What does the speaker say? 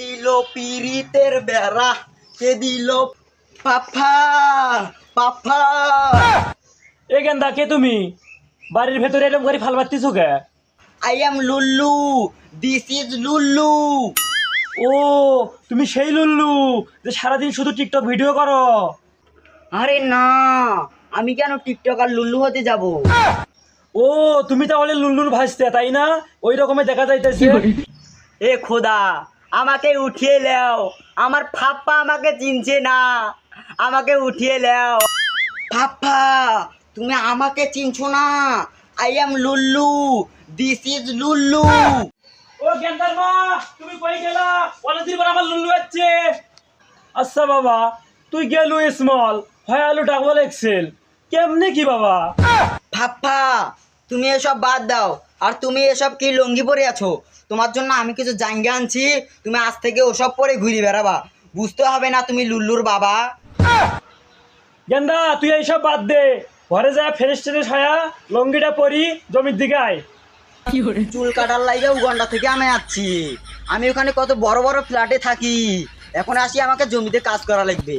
দিল পিরিতের বেড়া, কে দিল পাপা পাপা। এ গেন্দা কে তুমি? বাড়ির ভেতরে এরকম করে ফাল মারতেছো কে? I am Lullu, this is Lullu. ও, তুমি সেই লুল্লু যে সারাদিন শুধু টিকটক ভিডিও করো? আরে না, আমি কেন টিকটকার লুল্লু হতে যাব? ও, তুমি তাহলে লুল্লুর ভাসতে তাই না? ওই রকমের দেখা যাইতেছে। এ খোদা, আমাকে উঠিয়ে নাও, আমার পাপ্পা আমাকে চিনছে না, আমাকে উঠিয়ে নাও। পাপ্পা, তুমি আমাকে চিনছো না? I am Lullu, this is Lullu. ও গেন্দার মা, তুমি কই গেলা? অনেকদিন পর আমার লুল্লু হচ্ছে। আচ্ছা বাবা, তুই গেলু স্মল হয় আলু ডাবল এক্সেল, কেমনে কি বাবা? পাপ্পা, তুমি এসব বাদ দাও। আর তুমি এসব কি লুঙ্গি পরে আছো? তোমার জন্য আমি কিছু জাঙ্গা আনছি, তুমি আজ থেকে ওসব পরে ঘুরে বেড়াবা। বুঝতে হবে না তুমি লুল্লুর বাবা? গেন্দা তুই এইসব বাদ দে, ঘরে যা ফ্রেশ ট্রেশ হয়া লঙ্গিটা পরি, জমির দিকে আয়। চুল কাটার লাইগা উগান্ডা থেকে আমি আসছি। আমি ওখানে কত বড় বড় ফ্ল্যাটে থাকি, এখন আসি আমাকে জমিতে কাজ করা লাগবে।